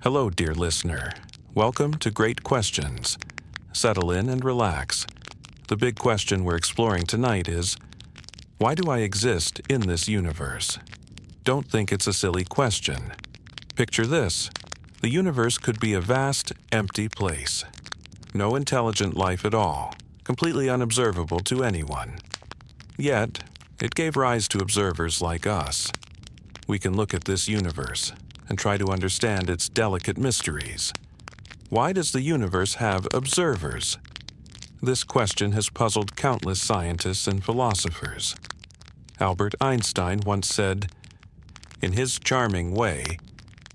Hello, dear listener. Welcome to Great Questions. Settle in and relax. The big question we're exploring tonight is, why do I exist in this universe? Don't think it's a silly question. Picture this. The universe could be a vast, empty place. No intelligent life at all, completely unobservable to anyone. Yet, it gave rise to observers like us. We can look at this universe and try to understand its delicate mysteries. Why does the universe have observers? This question has puzzled countless scientists and philosophers. Albert Einstein once said, in his charming way,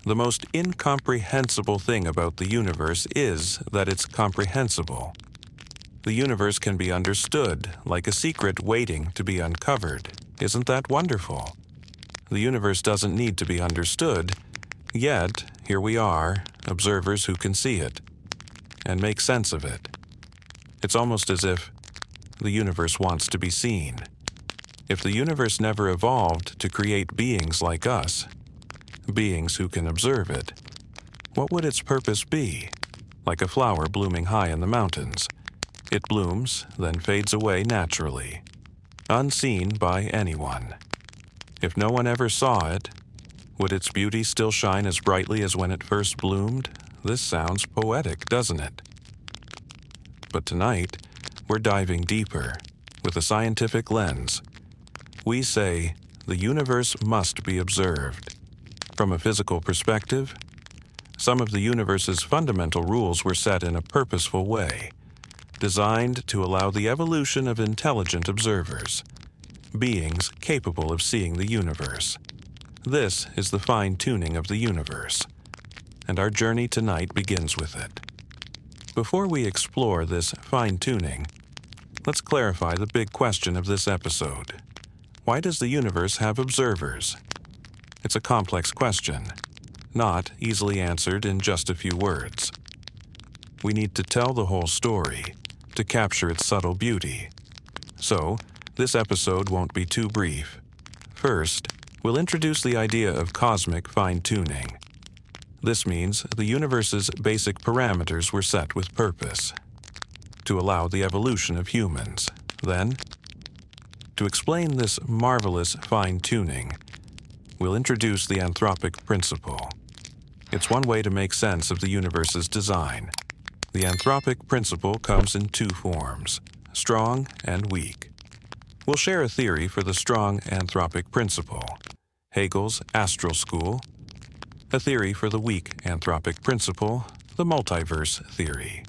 the most incomprehensible thing about the universe is that it's comprehensible. The universe can be understood, like a secret waiting to be uncovered. Isn't that wonderful? The universe doesn't need to be understood, yet here we are, observers who can see it and make sense of it. It's almost as if the universe wants to be seen. If the universe never evolved to create beings like us, beings who can observe it, what would its purpose be? Like a flower blooming high in the mountains. It blooms, then fades away naturally, unseen by anyone. If no one ever saw it, would its beauty still shine as brightly as when it first bloomed? This sounds poetic, doesn't it? But tonight, we're diving deeper, with a scientific lens. We say, the universe must be observed. From a physical perspective, some of the universe's fundamental rules were set in a purposeful way, designed to allow the evolution of intelligent observers, beings capable of seeing the universe. This is the fine-tuning of the universe, and our journey tonight begins with it. Before we explore this fine-tuning, let's clarify the big question of this episode. Why does the universe have observers? It's a complex question, not easily answered in just a few words. We need to tell the whole story to capture its subtle beauty. So, this episode won't be too brief. First, we'll introduce the idea of cosmic fine-tuning. This means the universe's basic parameters were set with purpose, to allow the evolution of humans. Then, to explain this marvelous fine-tuning, we'll introduce the anthropic principle. It's one way to make sense of the universe's design. The anthropic principle comes in two forms, strong and weak. We'll share a theory for the strong anthropic principle, Hegel's astral school, a theory for the weak anthropic principle, the multiverse theory,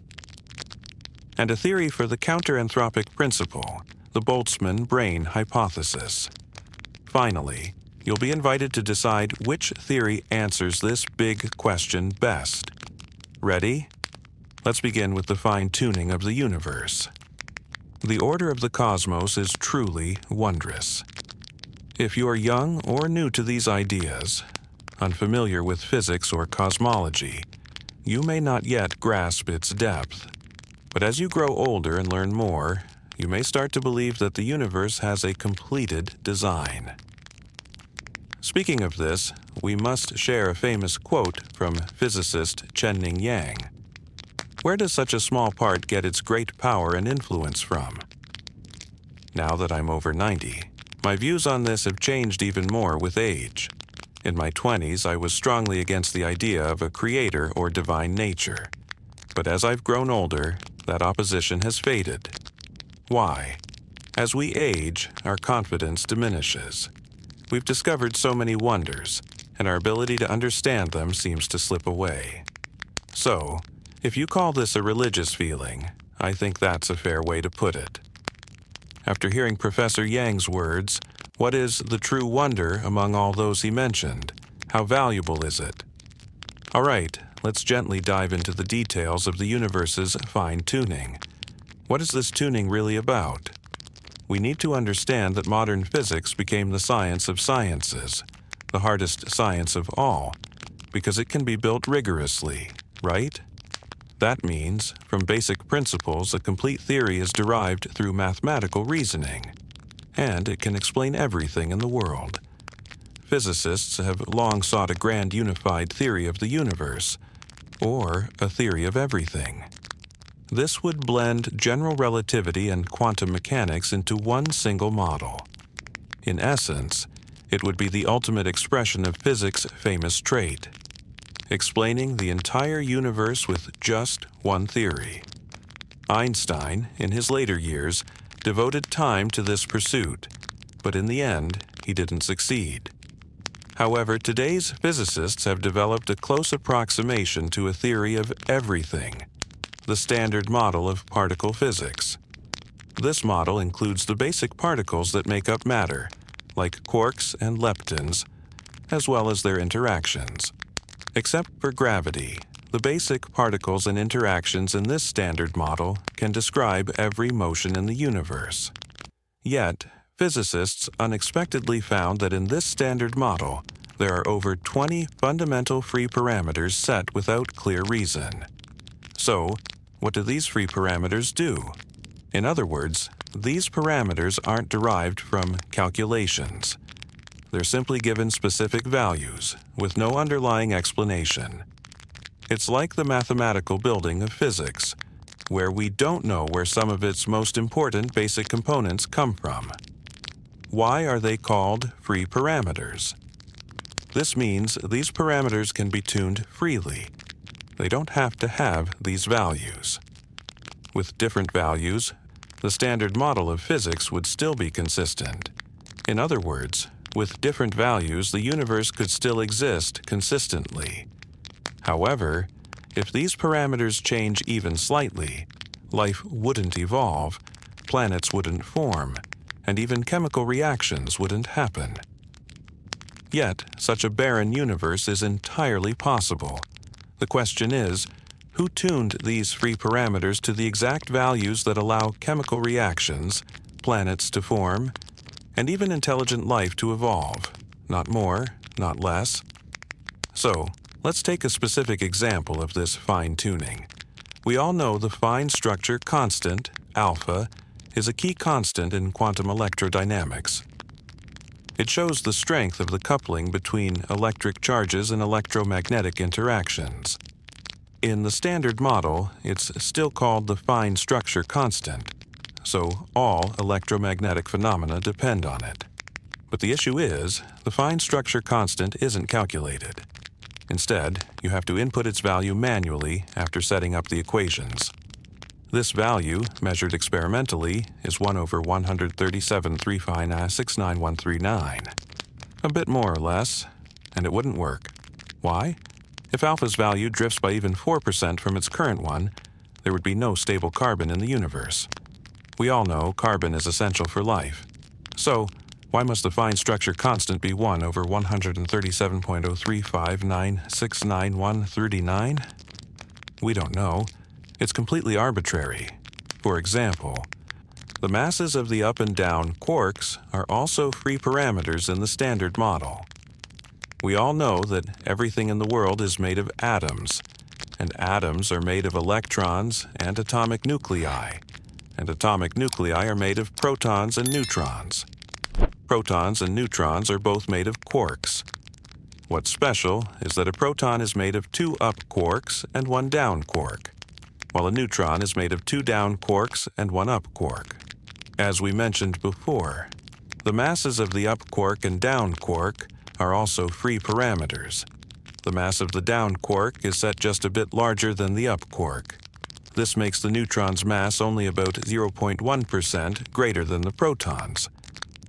and a theory for the counter-anthropic principle, the Boltzmann brain hypothesis. Finally, you'll be invited to decide which theory answers this big question best. Ready? Let's begin with the fine-tuning of the universe. The order of the cosmos is truly wondrous. If you are young or new to these ideas, unfamiliar with physics or cosmology, you may not yet grasp its depth. But as you grow older and learn more, you may start to believe that the universe has a completed design. Speaking of this, we must share a famous quote from physicist Chen-Ning Yang. Where does such a small part get its great power and influence from? Now that I'm over 90, my views on this have changed even more with age. In my 20s, I was strongly against the idea of a creator or divine nature. But as I've grown older, that opposition has faded. Why? As we age, our confidence diminishes. We've discovered so many wonders, and our ability to understand them seems to slip away. So, if you call this a religious feeling, I think that's a fair way to put it. After hearing Professor Yang's words, what is the true wonder among all those he mentioned? How valuable is it? All right, let's gently dive into the details of the universe's fine-tuning. What is this tuning really about? We need to understand that modern physics became the science of sciences, the hardest science of all, because it can be built rigorously, right? That means, from basic principles, a complete theory is derived through mathematical reasoning, and it can explain everything in the world. physicists have long sought a grand unified theory of the universe, or a theory of everything. This would blend general relativity and quantum mechanics into one single model. In essence, it would be the ultimate expression of physics' famous trait, explaining the entire universe with just one theory. Einstein, in his later years, devoted time to this pursuit, but in the end, he didn't succeed. However, today's physicists have developed a close approximation to a theory of everything, the Standard Model of particle physics. This model includes the basic particles that make up matter, like quarks and leptons, as well as their interactions. Except for gravity, the basic particles and interactions in this standard model can describe every motion in the universe. Yet, physicists unexpectedly found that in this standard model, there are over 20 fundamental free parameters set without clear reason. So, what do these free parameters do? In other words, these parameters aren't derived from calculations. They're simply given specific values, with no underlying explanation. It's like the mathematical building of physics, where we don't know where some of its most important basic components come from. Why are they called free parameters? This means these parameters can be tuned freely. They don't have to have these values. With different values, the standard model of physics would still be consistent. In other words, with different values, the universe could still exist consistently. However, if these parameters change even slightly, life wouldn't evolve, planets wouldn't form, and even chemical reactions wouldn't happen. Yet, such a barren universe is entirely possible. The question is, who tuned these free parameters to the exact values that allow chemical reactions, planets to form, and even intelligent life to evolve? Not more, not less. So, let's take a specific example of this fine-tuning. We all know the fine structure constant, alpha, is a key constant in quantum electrodynamics. It shows the strength of the coupling between electric charges and electromagnetic interactions. In the standard model, it's still called the fine structure constant, so all electromagnetic phenomena depend on it. But the issue is, the fine structure constant isn't calculated. Instead, you have to input its value manually after setting up the equations. This value, measured experimentally, is 1 over 137.359,69139. A bit more or less, and it wouldn't work. Why? If alpha's value drifts by even 4% from its current one, there would be no stable carbon in the universe. We all know carbon is essential for life. So, why must the fine structure constant be 1 over 137.035969139? We don't know. It's completely arbitrary. For example, the masses of the up and down quarks are also free parameters in the standard model. We all know that everything in the world is made of atoms, and atoms are made of electrons and atomic nuclei, and atomic nuclei are made of protons and neutrons. Protons and neutrons are both made of quarks. What's special is that a proton is made of 2 up quarks and 1 down quark, while a neutron is made of 2 down quarks and 1 up quark. As we mentioned before, the masses of the up quark and down quark are also free parameters. The mass of the down quark is set just a bit larger than the up quark. This makes the neutron's mass only about 0.1% greater than the proton's.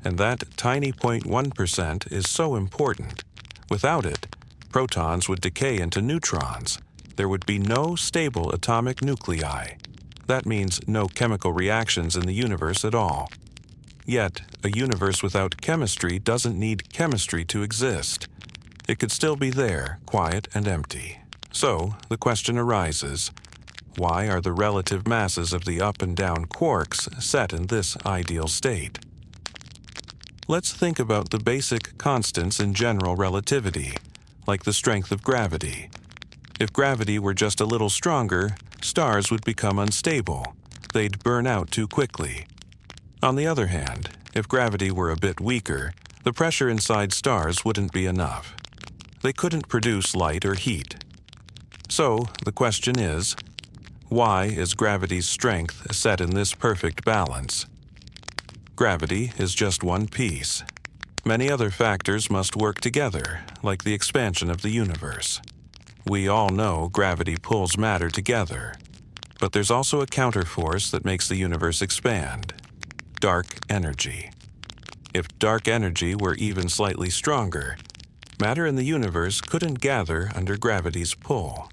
And that tiny 0.1% is so important. Without it, protons would decay into neutrons. There would be no stable atomic nuclei. That means no chemical reactions in the universe at all. Yet, a universe without chemistry doesn't need chemistry to exist. It could still be there, quiet and empty. So, the question arises, why are the relative masses of the up and down quarks set in this ideal state? Let's think about the basic constants in general relativity, like the strength of gravity. If gravity were just a little stronger, stars would become unstable. They'd burn out too quickly. On the other hand, if gravity were a bit weaker, the pressure inside stars wouldn't be enough. They couldn't produce light or heat. So, the question is, why is gravity's strength set in this perfect balance? Gravity is just one piece. Many other factors must work together, like the expansion of the universe. We all know gravity pulls matter together, but there's also a counterforce that makes the universe expand: dark energy. If dark energy were even slightly stronger, matter in the universe couldn't gather under gravity's pull.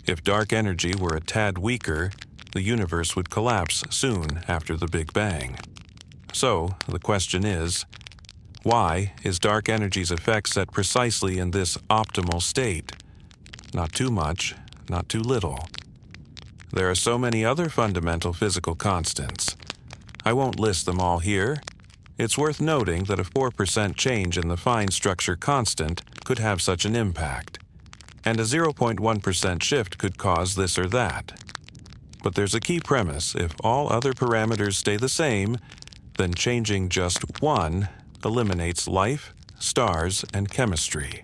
If dark energy were a tad weaker, the universe would collapse soon after the Big Bang. So, the question is, why is dark energy's effect set precisely in this optimal state? Not too much, not too little. There are so many other fundamental physical constants. I won't list them all here. It's worth noting that a 4% change in the fine structure constant could have such an impact, and a 0.1% shift could cause this or that. But there's a key premise: if all other parameters stay the same, then changing just one eliminates life, stars, and chemistry.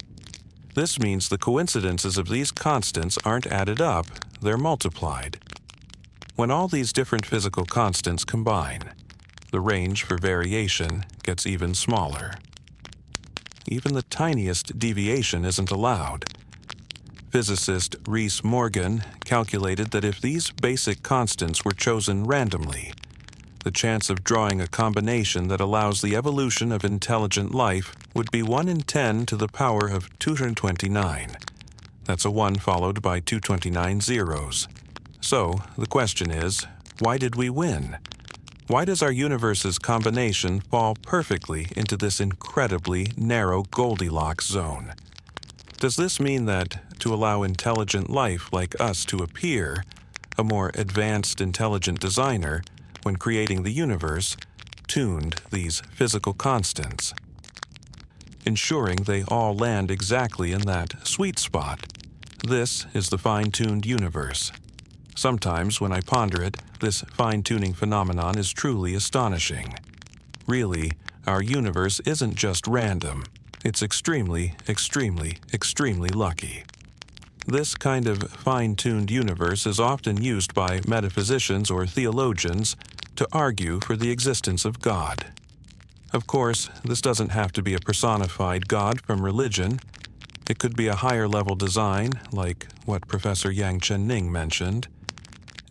This means the coincidences of these constants aren't added up, they're multiplied. When all these different physical constants combine, the range for variation gets even smaller. Even the tiniest deviation isn't allowed. Physicist Reese Morgan calculated that if these basic constants were chosen randomly, the chance of drawing a combination that allows the evolution of intelligent life would be 1 in 10 to the power of 229. That's a 1 followed by 229 zeros. So, the question is, why did we win? Why does our universe's combination fall perfectly into this incredibly narrow Goldilocks zone? Does this mean that, to allow intelligent life like us to appear, a more advanced intelligent designer, when creating the universe, tuned these physical constants, ensuring they all land exactly in that sweet spot? This is the fine-tuned universe. Sometimes, when I ponder it, this fine-tuning phenomenon is truly astonishing. Really, our universe isn't just random. It's extremely, extremely, extremely lucky. This kind of fine-tuned universe is often used by metaphysicians or theologians to argue for the existence of God. Of course, this doesn't have to be a personified God from religion. It could be a higher-level design, like what Professor Yang Chen-Ning mentioned.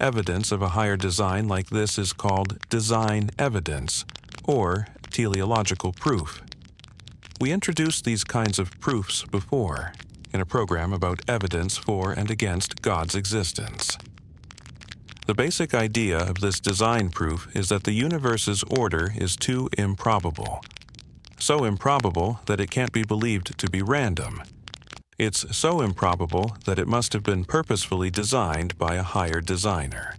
Evidence of a higher design like this is called design evidence, or teleological proof. We introduced these kinds of proofs before, in a program about evidence for and against God's existence. The basic idea of this design proof is that the universe's order is too improbable. So improbable that it can't be believed to be random. It's so improbable that it must have been purposefully designed by a higher designer.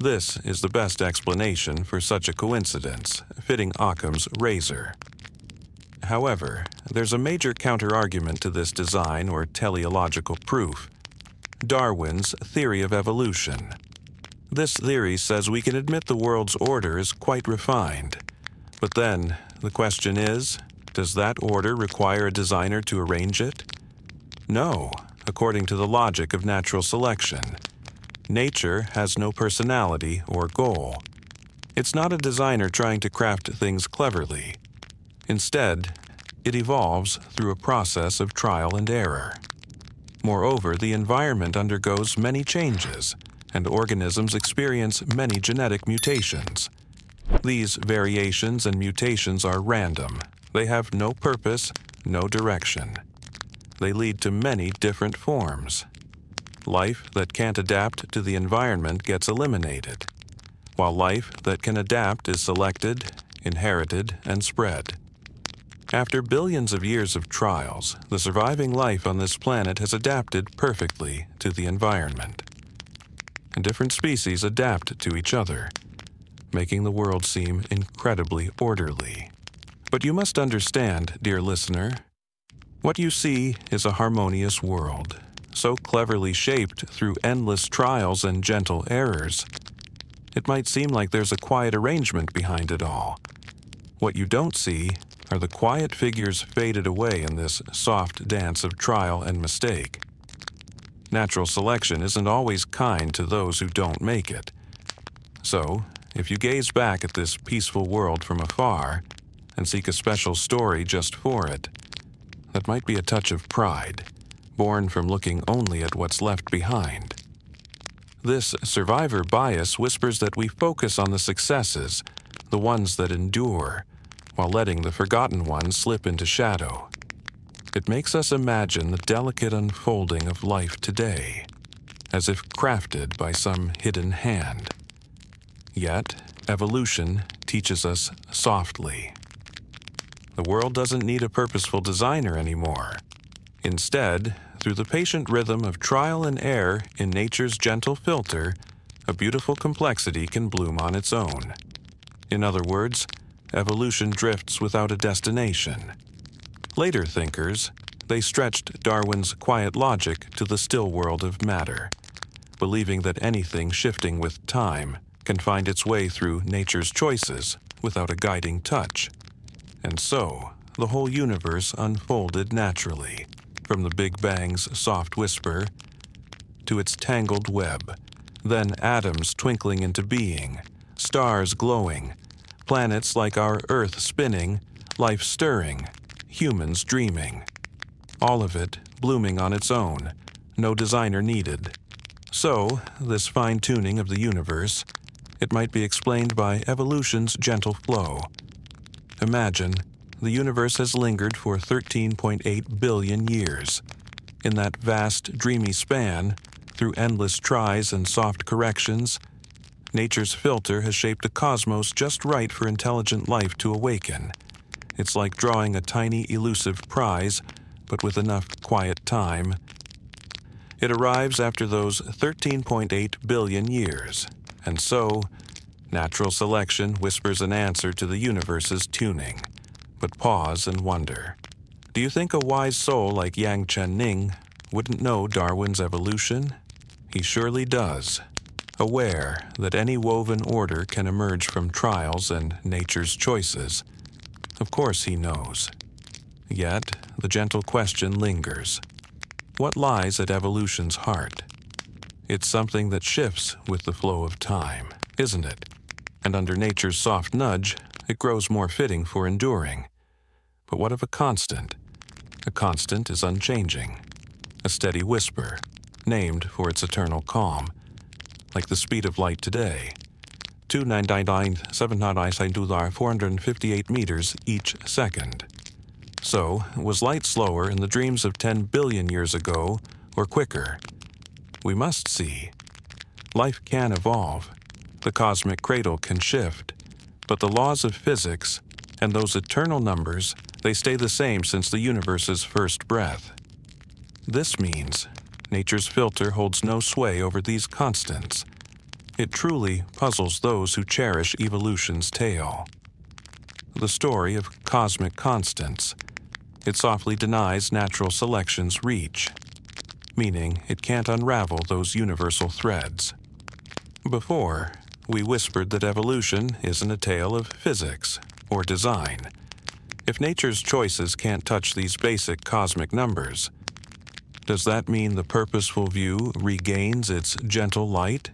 This is the best explanation for such a coincidence, fitting Occam's razor. However, there's a major counter-argument to this design or teleological proof: Darwin's theory of evolution. This theory says we can admit the world's order is quite refined. But then, the question is, does that order require a designer to arrange it? No, according to the logic of natural selection. Nature has no personality or goal. It's not a designer trying to craft things cleverly. Instead, it evolves through a process of trial and error. Moreover, the environment undergoes many changes, and organisms experience many genetic mutations. These variations and mutations are random. They have no purpose, no direction. They lead to many different forms. Life that can't adapt to the environment gets eliminated, while life that can adapt is selected, inherited, and spread. After billions of years of trials, the surviving life on this planet has adapted perfectly to the environment. And different species adapt to each other, making the world seem incredibly orderly. But you must understand, dear listener, what you see is a harmonious world, so cleverly shaped through endless trials and gentle errors. It might seem like there's a quiet arrangement behind it all. What you don't see are the quiet figures faded away in this soft dance of trial and mistake. Natural selection isn't always kind to those who don't make it. So, if you gaze back at this peaceful world from afar and seek a special story just for it, that might be a touch of pride, born from looking only at what's left behind. This survivor bias whispers that we focus on the successes, the ones that endure, while letting the forgotten ones slip into shadow. It makes us imagine the delicate unfolding of life today, as if crafted by some hidden hand. Yet, evolution teaches us softly. The world doesn't need a purposeful designer anymore. Instead, through the patient rhythm of trial and error in nature's gentle filter, a beautiful complexity can bloom on its own. In other words, evolution drifts without a destination. Later thinkers, they stretched Darwin's quiet logic to the still world of matter, believing that anything shifting with time can find its way through nature's choices without a guiding touch. And so, the whole universe unfolded naturally, from the Big Bang's soft whisper to its tangled web, then atoms twinkling into being, stars glowing, planets like our Earth spinning, life stirring, humans dreaming. All of it blooming on its own, no designer needed. So, this fine-tuning of the universe, it might be explained by evolution's gentle flow. Imagine, the universe has lingered for 13.8 billion years. In that vast, dreamy span, through endless tries and soft corrections, nature's filter has shaped a cosmos just right for intelligent life to awaken. It's like drawing a tiny, elusive prize, but with enough quiet time. It arrives after those 13.8 billion years, and so, natural selection whispers an answer to the universe's tuning. But pause and wonder. Do you think a wise soul like Yang Chen-ning wouldn't know Darwin's evolution? He surely does, aware that any woven order can emerge from trials and nature's choices. Of course he knows. Yet, the gentle question lingers. What lies at evolution's heart? It's something that shifts with the flow of time, isn't it? And under nature's soft nudge, it grows more fitting for enduring. But what of a constant? A constant is unchanging. A steady whisper, named for its eternal calm, like the speed of light today. 299,799,458 meters each second. So, was light slower in the dreams of 10 billion years ago, or quicker? We must see. Life can evolve. The cosmic cradle can shift. But the laws of physics, and those eternal numbers, they stay the same since the universe's first breath. This means nature's filter holds no sway over these constants. It truly puzzles those who cherish evolution's tale. The story of cosmic constants. It softly denies natural selection's reach, meaning it can't unravel those universal threads. Before, we whispered that evolution isn't a tale of physics or design. If nature's choices can't touch these basic cosmic numbers, does that mean the purposeful view regains its gentle light?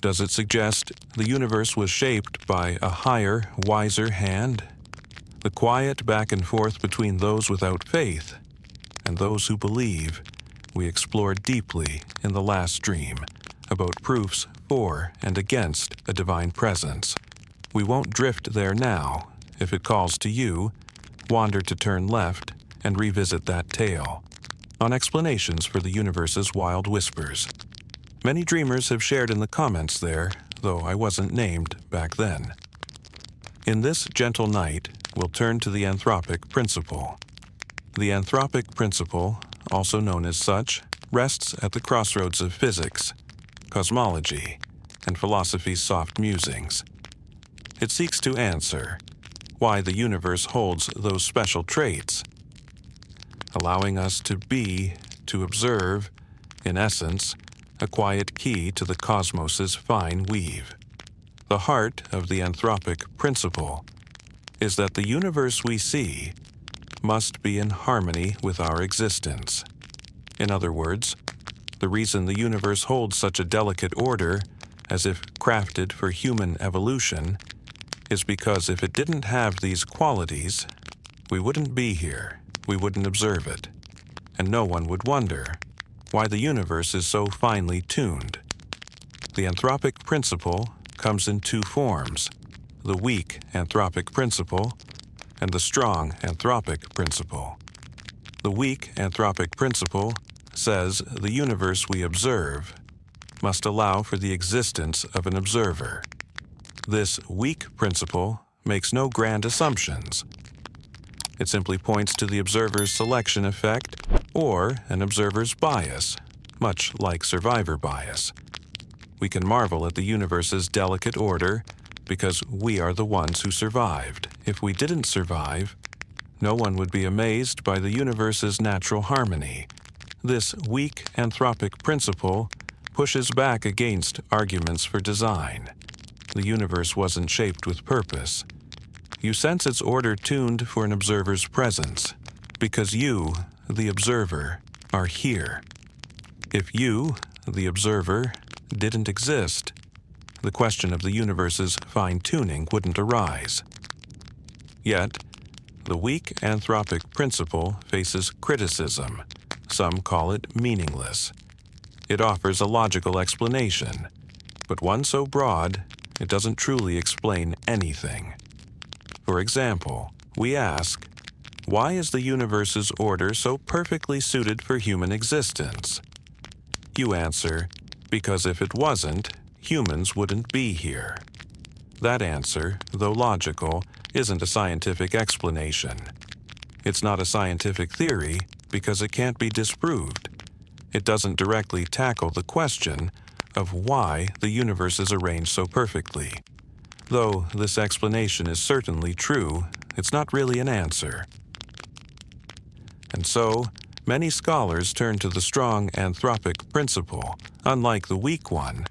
Does it suggest the universe was shaped by a higher, wiser hand? The quiet back and forth between those without faith and those who believe, we explored deeply in the last dream about proofs for and against a divine presence. We won't drift there now. If it calls to you, wander to turn left and revisit that tale, on explanations for the universe's wild whispers. Many dreamers have shared in the comments there, though I wasn't named back then. In this gentle night, we'll turn to the anthropic principle. The anthropic principle, also known as such, rests at the crossroads of physics, cosmology, and philosophy's soft musings. It seeks to answer why the universe holds those special traits, allowing us to be, to observe, in essence, a quiet key to the cosmos's fine weave. The heart of the anthropic principle, is that the universe we see must be in harmony with our existence. In other words, the reason the universe holds such a delicate order, as if crafted for human evolution, is because if it didn't have these qualities, we wouldn't be here, we wouldn't observe it, and no one would wonder why the universe is so finely tuned. The anthropic principle comes in two forms: the weak anthropic principle and the strong anthropic principle. The weak anthropic principle says the universe we observe must allow for the existence of an observer. This weak principle makes no grand assumptions. It simply points to the observer's selection effect or an observer's bias, much like survivor bias. We can marvel at the universe's delicate order because we are the ones who survived. If we didn't survive, no one would be amazed by the universe's natural harmony. This weak anthropic principle pushes back against arguments for design. The universe wasn't shaped with purpose. You sense its order tuned for an observer's presence, because you, the observer, are here. If you, the observer, didn't exist, the question of the universe's fine-tuning wouldn't arise. Yet, the weak anthropic principle faces criticism. Some call it meaningless. It offers a logical explanation, but one so broad, it doesn't truly explain anything. For example, we ask, why is the universe's order so perfectly suited for human existence? You answer, because if it wasn't, humans wouldn't be here. That answer, though logical, isn't a scientific explanation. It's not a scientific theory because it can't be disproved. It doesn't directly tackle the question of why the universe is arranged so perfectly. Though this explanation is certainly true, it's not really an answer. And so, many scholars turn to the strong anthropic principle. Unlike the weak one,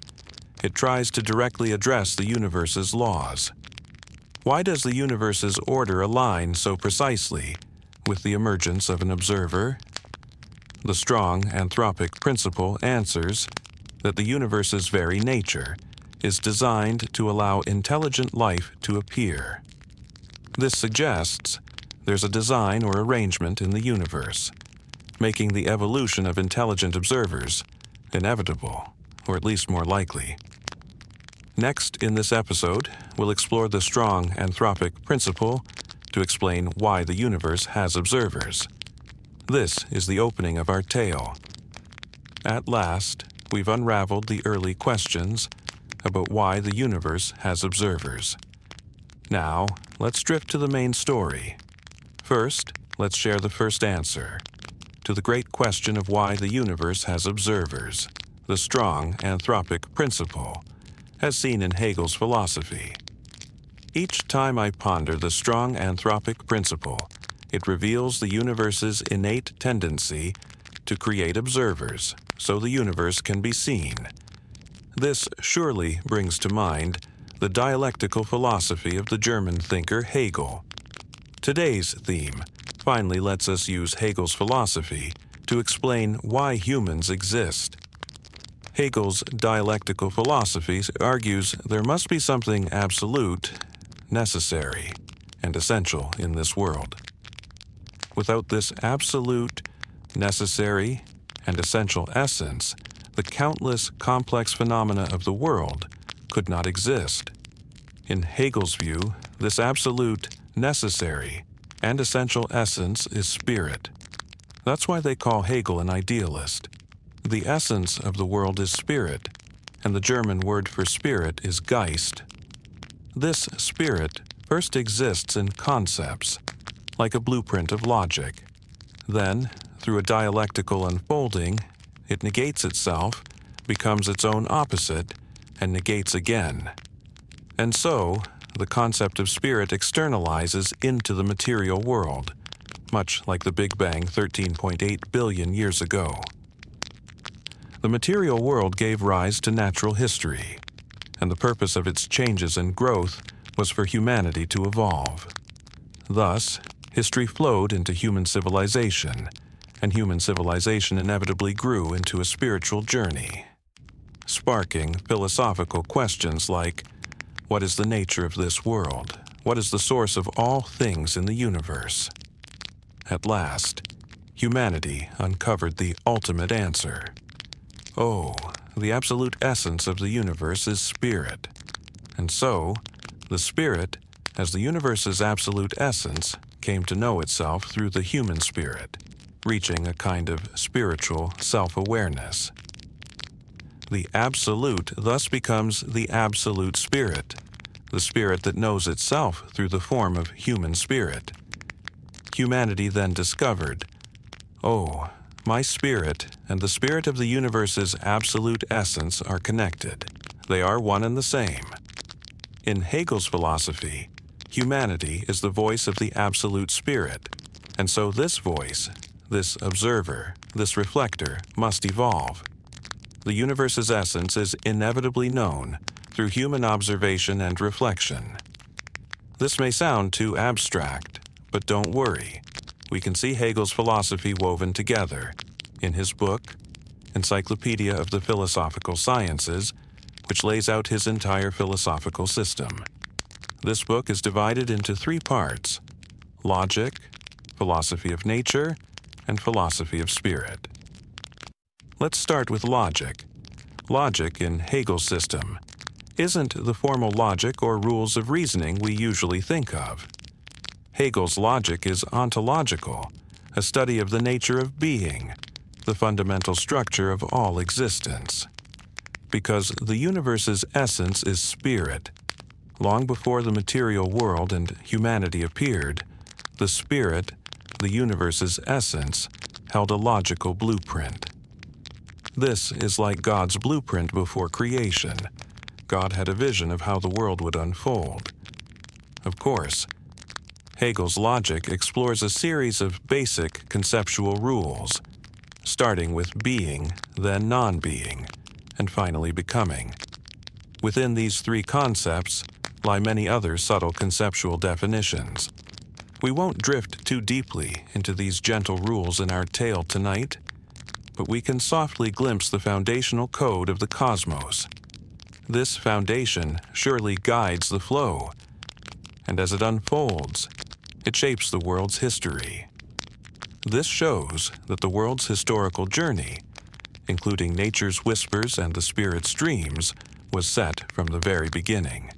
it tries to directly address the universe's laws. Why does the universe's order align so precisely with the emergence of an observer? The strong anthropic principle answers that the universe's very nature is designed to allow intelligent life to appear. This suggests there's a design or arrangement in the universe, making the evolution of intelligent observers inevitable, or at least more likely. Next in this episode, we'll explore the strong anthropic principle to explain why the universe has observers. This is the opening of our tale. At last, we've unraveled the early questions about why the universe has observers. Now, let's drift to the main story. First, let's share the first answer to the great question of why the universe has observers, the strong anthropic principle, as seen in Hegel's philosophy. Each time I ponder the strong anthropic principle, it reveals the universe's innate tendency to create observers, so the universe can be seen. This surely brings to mind the dialectical philosophy of the German thinker Hegel. Today's theme finally lets us use Hegel's philosophy to explain why humans exist. Hegel's dialectical philosophy argues there must be something absolute, necessary, and essential in this world. Without this absolute, necessary, and essential essence, the countless complex phenomena of the world could not exist. In Hegel's view, this absolute, necessary, and essential essence is spirit. That's why they call Hegel an idealist. The essence of the world is spirit, and the German word for spirit is Geist. This spirit first exists in concepts, like a blueprint of logic. Then, through a dialectical unfolding, it negates itself, becomes its own opposite, and negates again. And so, the concept of spirit externalizes into the material world, much like the Big Bang 13.8 billion years ago. The material world gave rise to natural history, and the purpose of its changes and growth was for humanity to evolve. Thus, history flowed into human civilization, and human civilization inevitably grew into a spiritual journey, sparking philosophical questions like, what is the nature of this world? What is the source of all things in the universe? At last, humanity uncovered the ultimate answer. Oh, the absolute essence of the universe is spirit. And so, the spirit, as the universe's absolute essence, came to know itself through the human spirit, reaching a kind of spiritual self-awareness. The absolute thus becomes the absolute spirit, the spirit that knows itself through the form of human spirit. Humanity then discovered, oh, my spirit and the spirit of the universe's absolute essence are connected. They are one and the same. In Hegel's philosophy, humanity is the voice of the absolute spirit, and so this voice, this observer, this reflector, must evolve. The universe's essence is inevitably known through human observation and reflection. This may sound too abstract, but don't worry. We can see Hegel's philosophy woven together in his book, Encyclopedia of the Philosophical Sciences, which lays out his entire philosophical system. This book is divided into 3 parts: logic, philosophy of nature, and philosophy of spirit. Let's start with logic. Logic in Hegel's system isn't the formal logic or rules of reasoning we usually think of. Hegel's logic is ontological, a study of the nature of being, the fundamental structure of all existence. Because the universe's essence is spirit, long before the material world and humanity appeared, the spirit, the universe's essence, held a logical blueprint. This is like God's blueprint before creation. God had a vision of how the world would unfold. Of course, Hegel's logic explores a series of basic conceptual rules, starting with being, then non-being, and finally becoming. Within these 3 concepts lie many other subtle conceptual definitions. We won't drift too deeply into these gentle rules in our tale tonight, but we can softly glimpse the foundational code of the cosmos. This foundation surely guides the flow, and as it unfolds, it shapes the world's history. This shows that the world's historical journey, including nature's whispers and the spirit's dreams, was set from the very beginning.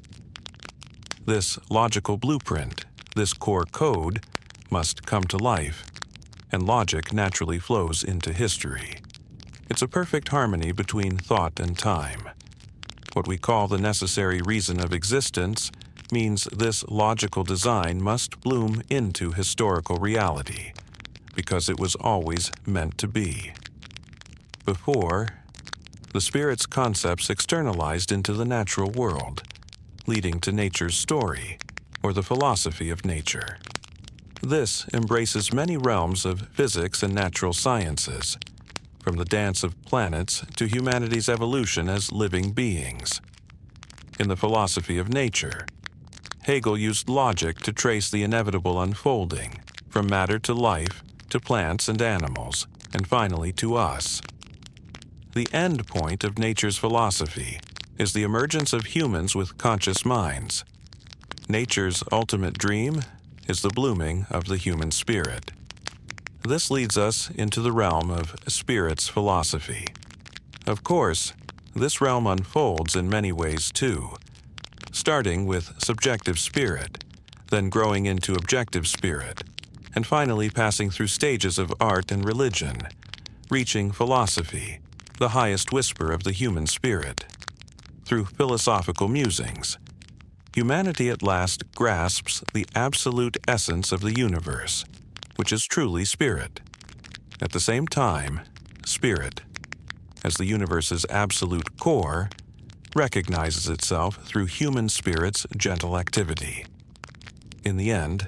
This logical blueprint, this core code, must come to life, and logic naturally flows into history. It's a perfect harmony between thought and time. What we call the necessary reason of existence means this logical design must bloom into historical reality, because it was always meant to be. Before, the spirit's concepts externalized into the natural world, leading to nature's story, or the philosophy of nature. This embraces many realms of physics and natural sciences, from the dance of planets to humanity's evolution as living beings. In the philosophy of nature, Hegel used logic to trace the inevitable unfolding, from matter to life, to plants and animals, and finally to us. The end point of nature's philosophy is the emergence of humans with conscious minds. Nature's ultimate dream is the blooming of the human spirit. This leads us into the realm of spirit's philosophy. Of course, this realm unfolds in many ways too, starting with subjective spirit, then growing into objective spirit, and finally passing through stages of art and religion, reaching philosophy, the highest whisper of the human spirit. Through philosophical musings, humanity at last grasps the absolute essence of the universe, which is truly spirit. At the same time, spirit, as the universe's absolute core, recognizes itself through human spirit's gentle activity. In the end,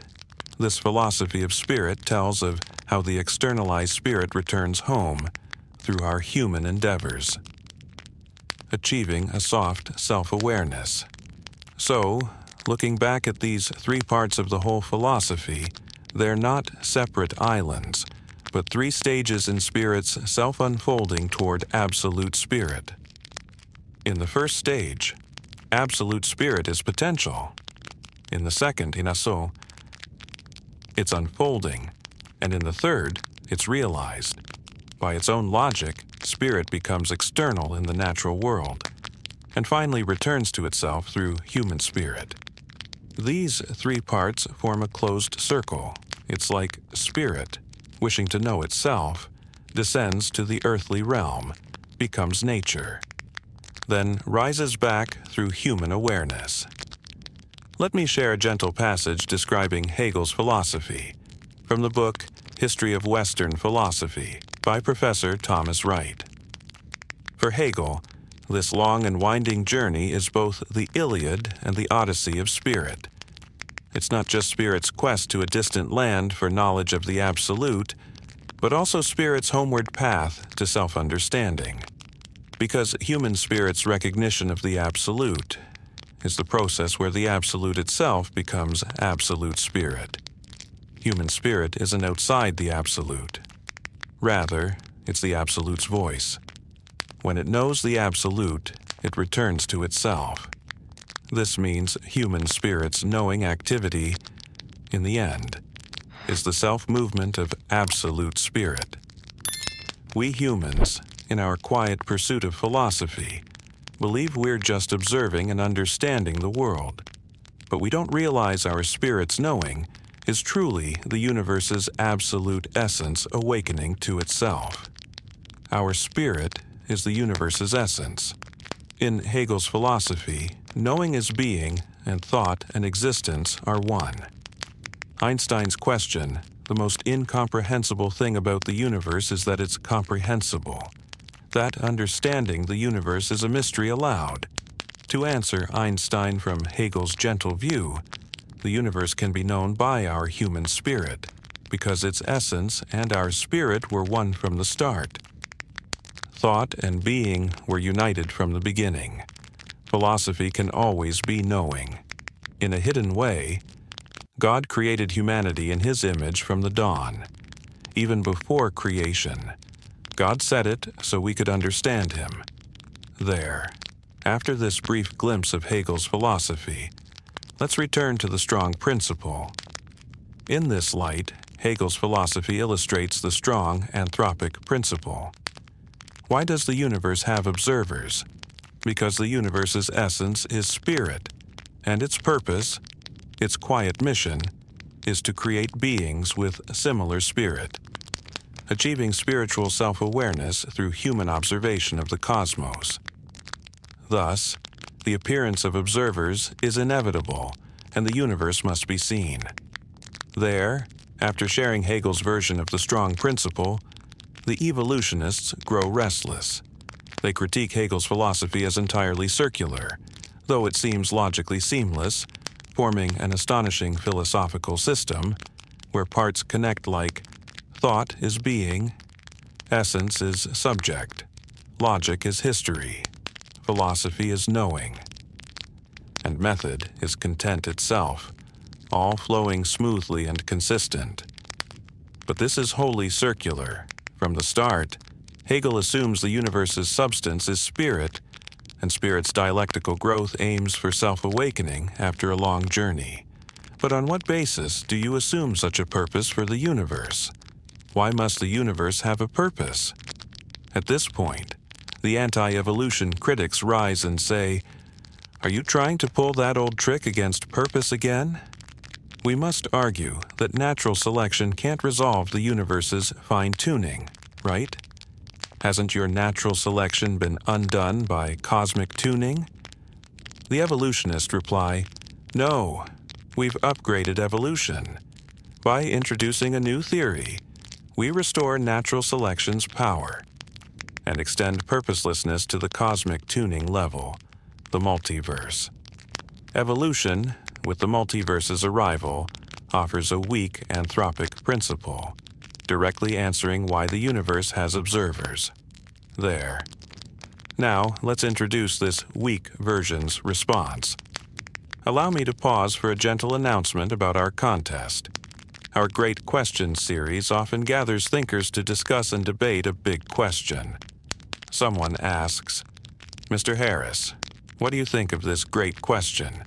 this philosophy of spirit tells of how the externalized spirit returns home through our human endeavors, achieving a soft self-awareness. So, looking back at these three parts of the whole philosophy, they're not separate islands, but three stages in Spirit's self-unfolding toward Absolute Spirit. In the first stage, Absolute Spirit is potential. In the second, inaso, it's unfolding. And in the third, it's realized. By its own logic, Spirit becomes external in the natural world, and finally returns to itself through human spirit. These three parts form a closed circle. It's like Spirit, wishing to know itself, descends to the earthly realm, becomes nature, then rises back through human awareness. Let me share a gentle passage describing Hegel's philosophy from the book History of Western Philosophy by Professor Thomas Wright. For Hegel, this long and winding journey is both the Iliad and the Odyssey of Spirit. It's not just Spirit's quest to a distant land for knowledge of the Absolute, but also Spirit's homeward path to self-understanding. Because human Spirit's recognition of the Absolute is the process where the Absolute itself becomes Absolute Spirit. Human Spirit isn't outside the Absolute. Rather, it's the Absolute's voice. When it knows the Absolute, it returns to itself. This means human Spirit's knowing activity, in the end, is the self-movement of Absolute Spirit. We humans, in our quiet pursuit of philosophy, believe we're just observing and understanding the world, but we don't realize our Spirit's knowing is truly the universe's absolute essence awakening to itself. Our Spirit is the universe's essence. In Hegel's philosophy, knowing is being, and thought and existence are one. Einstein's question, the most incomprehensible thing about the universe is that it's comprehensible. That understanding the universe is a mystery aloud. To answer Einstein from Hegel's gentle view, the universe can be known by our human spirit, because its essence and our spirit were one from the start. Thought and being were united from the beginning. Philosophy can always be knowing. In a hidden way, God created humanity in His image from the dawn. Even before creation, God said it so we could understand Him. There. After this brief glimpse of Hegel's philosophy, let's return to the strong principle. In this light, Hegel's philosophy illustrates the strong anthropic principle. Why does the universe have observers? Because the universe's essence is spirit, and its purpose, its quiet mission, is to create beings with similar spirit, achieving spiritual self-awareness through human observation of the cosmos. Thus, the appearance of observers is inevitable, and the universe must be seen. There, after sharing Hegel's version of the strong principle, the evolutionists grow restless. They critique Hegel's philosophy as entirely circular, though it seems logically seamless, forming an astonishing philosophical system where parts connect like thought is being, essence is subject, logic is history, philosophy is knowing, and method is content itself, all flowing smoothly and consistent. But this is wholly circular. From the start, Hegel assumes the universe's substance is spirit, and spirit's dialectical growth aims for self-awakening after a long journey. But on what basis do you assume such a purpose for the universe? Why must the universe have a purpose? At this point, the anti-evolution critics rise and say, "Are you trying to pull that old trick against purpose again?" We must argue that natural selection can't resolve the universe's fine-tuning, right? Hasn't your natural selection been undone by cosmic tuning? The evolutionists reply, "No, we've upgraded evolution. By introducing a new theory, we restore natural selection's power and extend purposelessness to the cosmic tuning level, the multiverse. Evolution, with the multiverse's arrival, offers a weak anthropic principle, directly answering why the universe has observers. There. Now, let's introduce this weak version's response. Allow me to pause for a gentle announcement about our contest. Our Great Questions series often gathers thinkers to discuss and debate a big question. Someone asks, "Mr. Harris, what do you think of this great question?"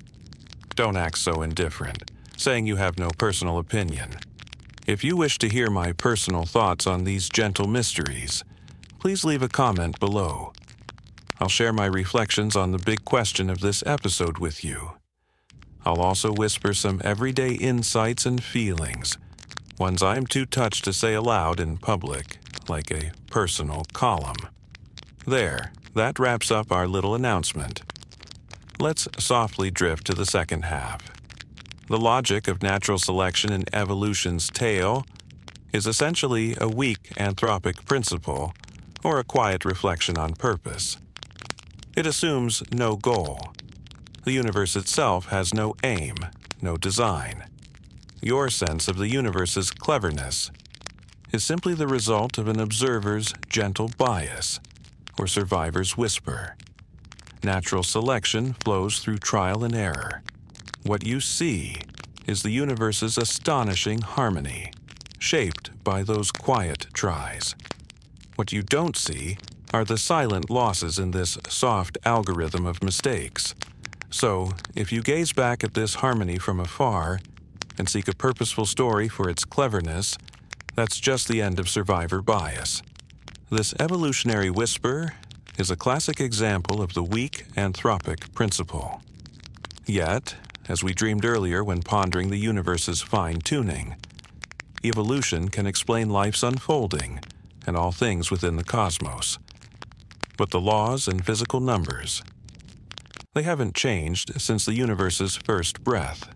Don't act so indifferent, saying you have no personal opinion. If you wish to hear my personal thoughts on these gentle mysteries, please leave a comment below. I'll share my reflections on the big question of this episode with you. I'll also whisper some everyday insights and feelings, ones I'm too touched to say aloud in public, like a personal column. There, that wraps up our little announcement. Let's softly drift to the second half. The logic of natural selection in evolution's tale is essentially a weak anthropic principle, or a quiet reflection on purpose. It assumes no goal. The universe itself has no aim, no design. Your sense of the universe's cleverness is simply the result of an observer's gentle bias, or survivor's whisper. Natural selection flows through trial and error. What you see is the universe's astonishing harmony, shaped by those quiet tries. What you don't see are the silent losses in this soft algorithm of mistakes. So, if you gaze back at this harmony from afar and seek a purposeful story for its cleverness, that's just the end of survivor bias. This evolutionary whisper is a classic example of the weak anthropic principle. Yet, as we dreamed earlier when pondering the universe's fine-tuning, evolution can explain life's unfolding and all things within the cosmos. But the laws and physical numbers, they haven't changed since the universe's first breath.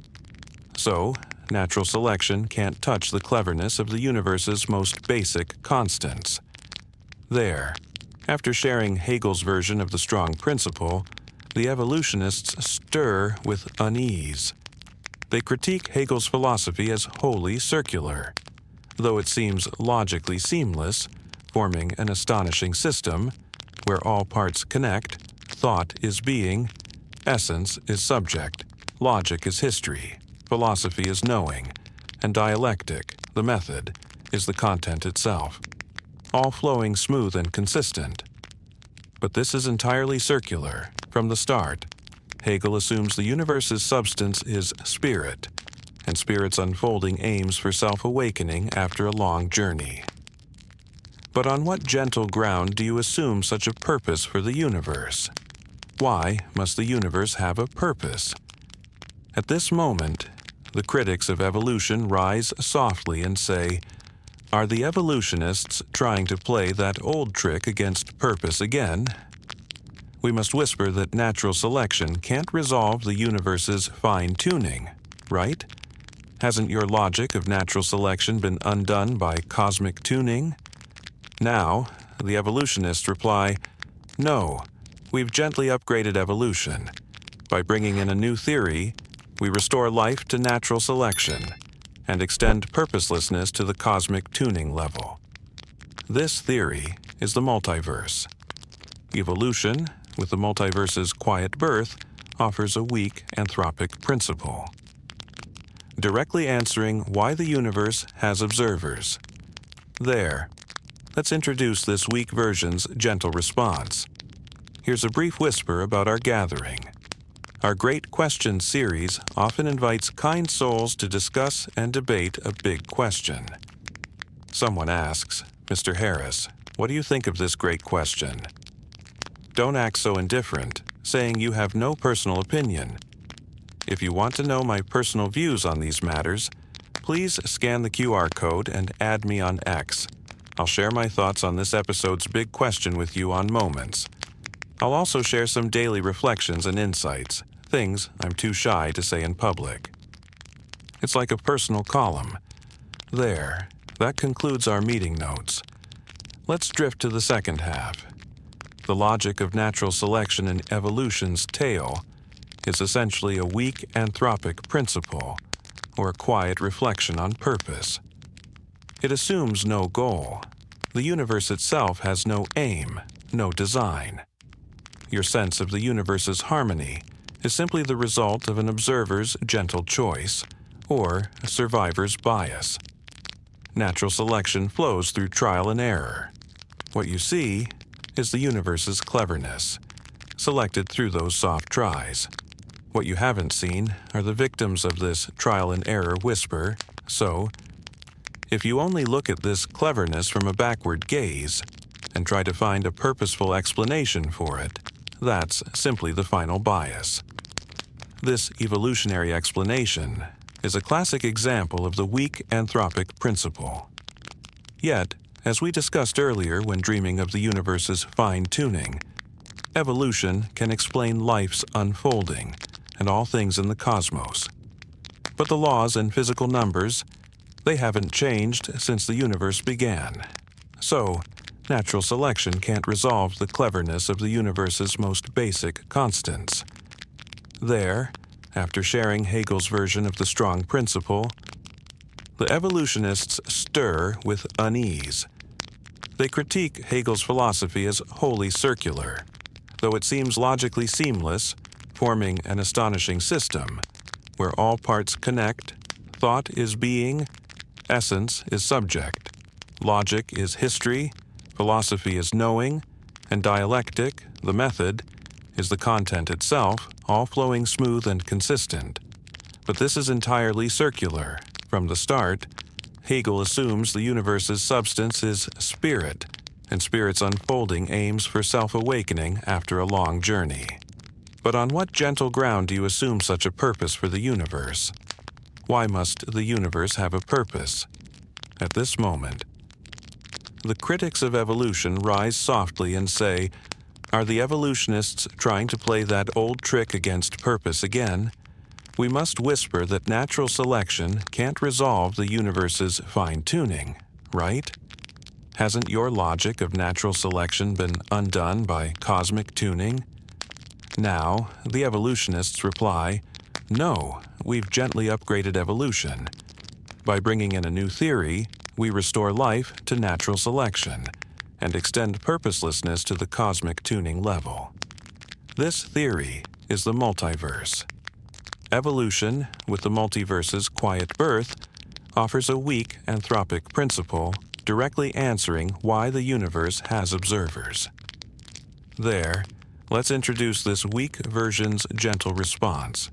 So, natural selection can't touch the cleverness of the universe's most basic constants. There, after sharing Hegel's version of the strong principle, the evolutionists stir with unease. They critique Hegel's philosophy as wholly circular. Though it seems logically seamless, forming an astonishing system where all parts connect, thought is being, essence is subject, logic is history, philosophy is knowing, and dialectic, the method, is the content itself, all flowing smooth and consistent. But this is entirely circular. From the start, Hegel assumes the universe's substance is spirit, and spirit's unfolding aims for self-awakening after a long journey. But on what gentle ground do you assume such a purpose for the universe? Why must the universe have a purpose? At this moment, the critics of evolution rise softly and say, "Are the evolutionists trying to play that old trick against purpose again?" We must whisper that natural selection can't resolve the universe's fine-tuning, right? Hasn't your logic of natural selection been undone by cosmic tuning? Now, the evolutionists reply, "No, we've gently upgraded evolution. By bringing in a new theory, we restore life to natural selection and extend purposelessness to the cosmic tuning level." This theory is the multiverse. Evolution, with the multiverse's quiet birth, offers a weak anthropic principle, directly answering why the universe has observers. There, let's introduce this weak version's gentle response. Here's a brief whisper about our gathering. Our Great Questions series often invites kind souls to discuss and debate a big question. Someone asks, "Mr. Harris, what do you think of this great question?" Don't act so indifferent, saying you have no personal opinion. If you want to know my personal views on these matters, please scan the QR code and add me on X. I'll share my thoughts on this episode's big question with you on Moments. I'll also share some daily reflections and insights, things I'm too shy to say in public. It's like a personal column. There, that concludes our meeting notes. Let's drift to the second half. The logic of natural selection in evolution's tale is essentially a weak anthropic principle, or a quiet reflection on purpose. It assumes no goal. The universe itself has no aim, no design. Your sense of the universe's harmony is simply the result of an observer's gentle choice, or a survivor's bias. Natural selection flows through trial and error. What you see is the universe's cleverness, selected through those soft tries. What you haven't seen are the victims of this trial and error whisper, so if you only look at this cleverness from a backward gaze and try to find a purposeful explanation for it, that's simply the final bias. This evolutionary explanation is a classic example of the weak anthropic principle. Yet, as we discussed earlier when dreaming of the universe's fine-tuning, evolution can explain life's unfolding and all things in the cosmos. But the laws and physical numbers, they haven't changed since the universe began. So, natural selection can't resolve the cleverness of the universe's most basic constants. There, after sharing Hegel's version of the strong principle, the evolutionists stir with unease. They critique Hegel's philosophy as wholly circular, though it seems logically seamless, forming an astonishing system where all parts connect, thought is being, essence is subject, logic is history, philosophy is knowing, and dialectic, the method, is the content itself, all flowing smooth and consistent. But this is entirely circular. From the start, Hegel assumes the universe's substance is spirit, and spirit's unfolding aims for self-awakening after a long journey. But on what gentle ground do you assume such a purpose for the universe? Why must the universe have a purpose? At this moment, the critics of evolution rise softly and say, are the evolutionists trying to play that old trick against purpose again? We must whisper that natural selection can't resolve the universe's fine-tuning, right? Hasn't your logic of natural selection been undone by cosmic tuning? Now, the evolutionists reply, no, we've gently upgraded evolution. By bringing in a new theory, we restore life to natural selection and extend purposelessness to the cosmic tuning level. This theory is the multiverse. Evolution, with the multiverse's quiet birth, offers a weak anthropic principle directly answering why the universe has observers. There, let's introduce this weak version's gentle response.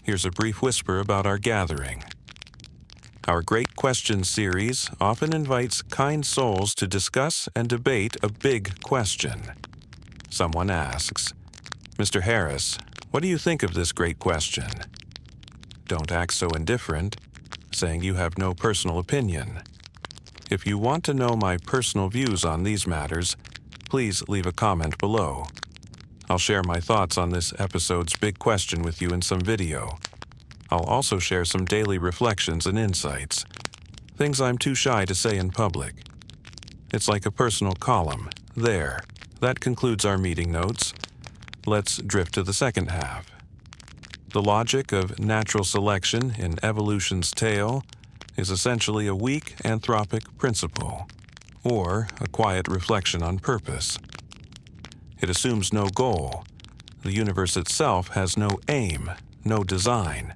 Here's a brief whisper about our gathering. Our Great Questions series often invites kind souls to discuss and debate a big question. Someone asks, Mr. Harris, what do you think of this great question? Don't act so indifferent, saying you have no personal opinion. If you want to know my personal views on these matters, please leave a comment below. I'll share my thoughts on this episode's big question with you in some video. I'll also share some daily reflections and insights, things I'm too shy to say in public. It's like a personal column. There. That concludes our meeting notes. Let's drift to the second half. The logic of natural selection in evolution's tale is essentially a weak anthropic principle, or a quiet reflection on purpose. It assumes no goal. The universe itself has no aim, no design.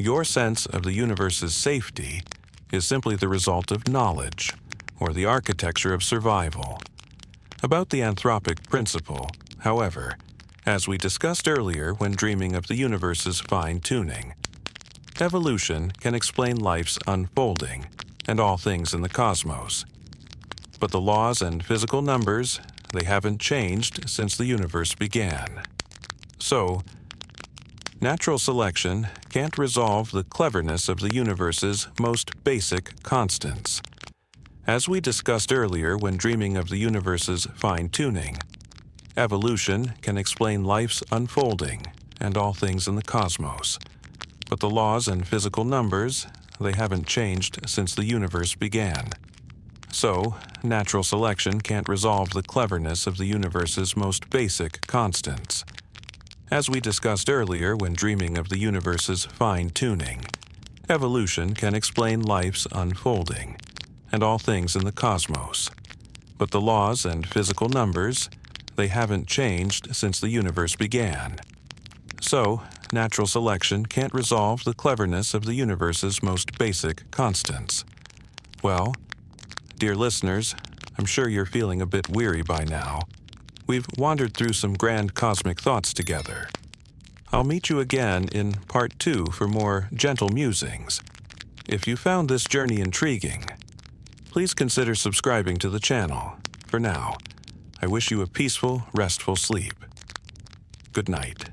Your sense of the universe's safety is simply the result of knowledge, or the architecture of survival. About the anthropic principle, however, as we discussed earlier when dreaming of the universe's fine-tuning, evolution can explain life's unfolding and all things in the cosmos. But the laws and physical numbers, they haven't changed since the universe began. So, natural selection can't resolve the cleverness of the universe's most basic constants. As we discussed earlier when dreaming of the universe's fine-tuning, evolution can explain life's unfolding and all things in the cosmos. But the laws and physical numbers, they haven't changed since the universe began. So, natural selection can't resolve the cleverness of the universe's most basic constants. As we discussed earlier when dreaming of the universe's fine-tuning, evolution can explain life's unfolding and all things in the cosmos. But the laws and physical numbers, they haven't changed since the universe began. So, natural selection can't resolve the cleverness of the universe's most basic constants. Well, dear listeners, I'm sure you're feeling a bit weary by now. We've wandered through some grand cosmic thoughts together. I'll meet you again in part 2 for more gentle musings. If you found this journey intriguing, please consider subscribing to the channel. For now, I wish you a peaceful, restful sleep. Good night.